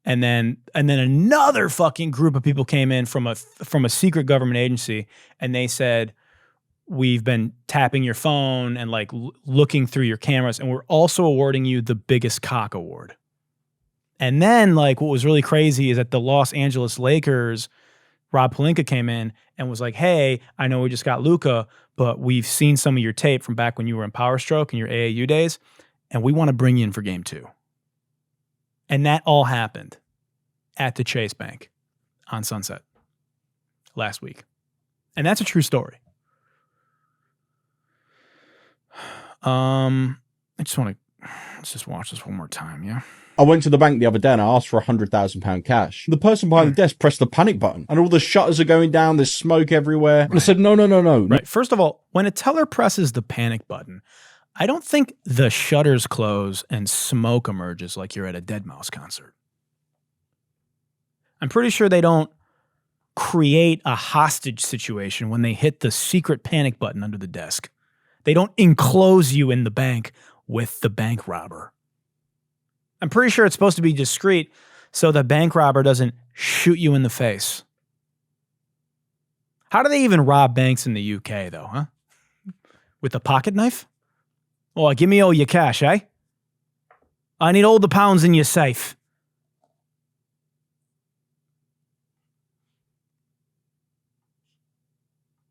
And then another fucking group of people came in from a secret government agency, and they said, we've been tapping your phone and like looking through your cameras, and we're also awarding you the biggest cock award. And then like what was really crazy is that the Los Angeles Lakers Rob Pelinka came in and was like, hey, I know we just got Luka, but we've seen some of your tape from back when you were in Power Stroke in your AAU days, and we want to bring you in for game 2. And that all happened at the Chase Bank on Sunset last week. And that's a true story. Let's just watch this one more time, yeah? I went to the bank the other day and I asked for £100,000 cash. The person behind the desk pressed the panic button and all the shutters are going down, there's smoke everywhere. And I said, no. Right. First of all, when a teller presses the panic button, I don't think the shutters close and smoke emerges like you're at a Deadmau5 concert. I'm pretty sure they don't create a hostage situation when they hit the secret panic button under the desk. They don't enclose you in the bank with the bank robber. I'm pretty sure it's supposed to be discreet so the bank robber doesn't shoot you in the face. How do they even rob banks in the UK, though, huh? With a pocket knife? Oh, give me all your cash, eh? I need all the pounds in your safe.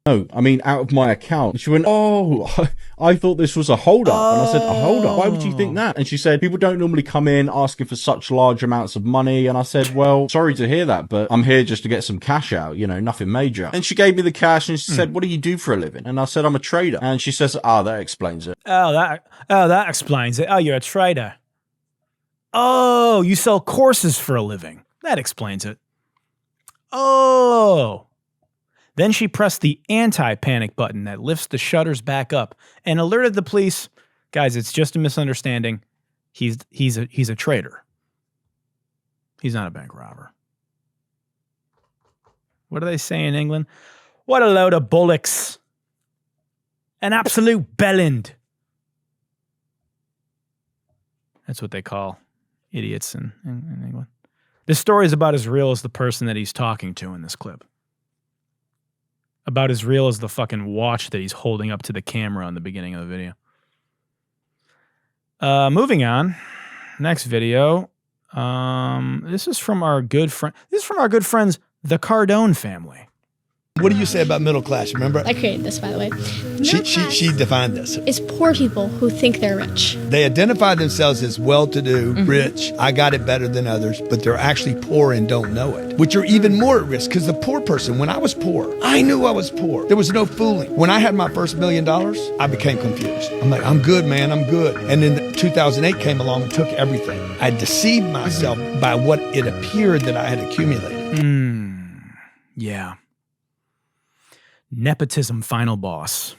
No, I mean out of my account. She went, oh, I thought this was a hold-up. And I said, a hold-up? Why would you think that? And she said, people don't normally come in asking for such large amounts of money. And I said, well, sorry to hear that, but I'm here just to get some cash out, nothing major. And she gave me the cash and she said, what do you do for a living? And I said, I'm a trader. And she says, that explains it. Oh, that explains it. Oh, you're a trader. Oh, you sell courses for a living. That explains it. Oh. Then she pressed the anti-panic button that lifts the shutters back up and alerted the police, guys, it's just a misunderstanding. He's a traitor. He's not a bank robber. What do they say in England? What a load of bollocks. An absolute bellend. That's what they call idiots in England. This story is about as real as the person that he's talking to in this clip. About as real as the fucking watch that he's holding up to the camera in the beginning of the video. Moving on. Next video. This is from our good friend. This is from our good friends, the Cardone family. What do you say about middle class? Remember? I created this, by the way. She defined this. It's poor people who think they're rich. They identify themselves as well-to-do, rich, I got it better than others, but they're actually poor and don't know it, which are even more at risk because the poor person, when I was poor, I knew I was poor. There was no fooling. When I had my first $1 million, I became confused. I'm like, I'm good, man, I'm good. And then 2008 came along and took everything. I deceived myself by what it appeared that I had accumulated. Yeah. Nepotism final boss.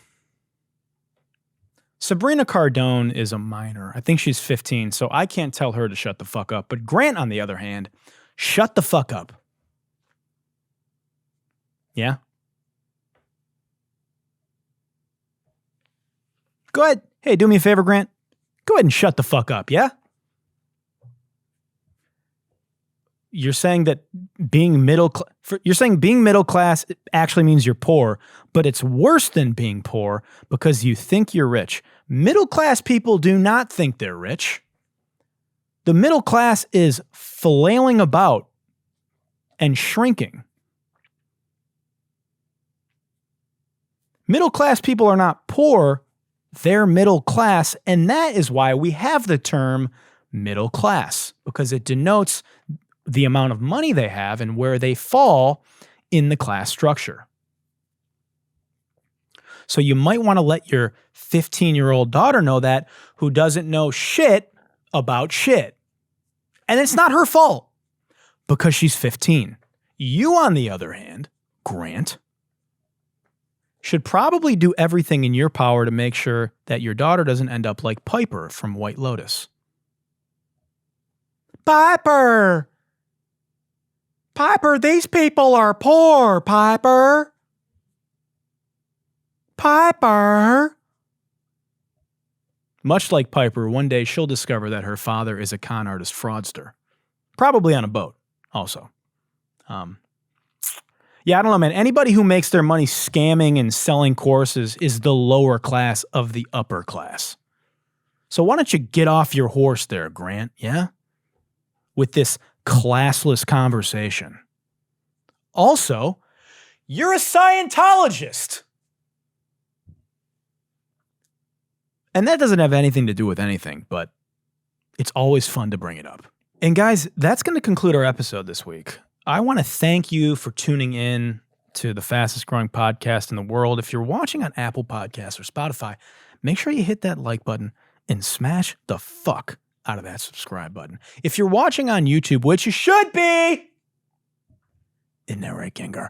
Sabrina Cardone is a minor. I think she's 15, so I can't tell her to shut the fuck up. But Grant, on the other hand, shut the fuck up. Yeah? Go ahead. Hey, do me a favor, Grant. Go ahead and shut the fuck up, yeah? You're saying that being middle class actually means you're poor, but it's worse than being poor because you think you're rich. Middle class people do not think they're rich. The middle class is flailing about and shrinking. Middle class people are not poor, they're middle class, and that is why we have the term middle class, because it denotes the amount of money they have and where they fall in the class structure. So you might want to let your 15-year-old daughter know that, who doesn't know shit about shit. And it's not her fault because she's 15. You, on the other hand, Grant, should probably do everything in your power to make sure that your daughter doesn't end up like Piper from White Lotus. Piper! Piper, these people are poor, Piper. Piper. Much like Piper, one day she'll discover that her father is a con artist fraudster. Probably on a boat, also. Yeah, I don't know, man. Anybody who makes their money scamming and selling courses is the lower class of the upper class. So why don't you get off your horse there, Grant, yeah? With this classless conversation. Also, You're a Scientologist. And that doesn't have anything to do with anything, but it's always fun to bring it up. And guys, that's going to conclude our episode this week. I want to thank you for tuning in to the fastest growing podcast in the world. If you're watching on Apple Podcasts or Spotify, make sure you hit that like button and smash the fuck out of that subscribe button. If you're watching on YouTube, which you should be, isn't that right, Gengar?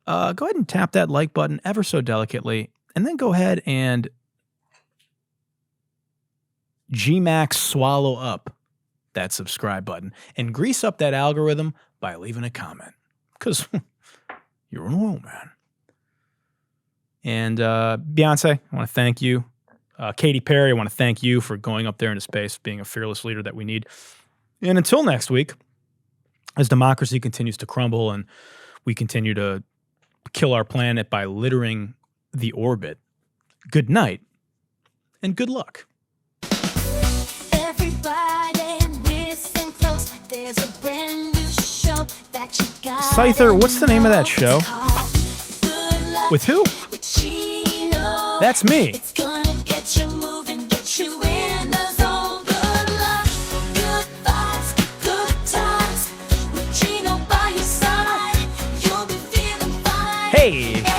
Go ahead and tap that like button ever so delicately, and then go ahead and G-Max swallow up that subscribe button and grease up that algorithm by leaving a comment. Because you're an oil man. And Beyonce, I want to thank you. Katy Perry, I want to thank you for going up there into space, being a fearless leader that we need. And until next week, as democracy continues to crumble and we continue to kill our planet by littering the orbit, good night and good luck. Scyther, what's the name of that show? With who? That's me. It's gonna get you moving, get you in the zone. Good luck, good vibes, good times. With Gino by your side, you'll be feeling fine. Hey.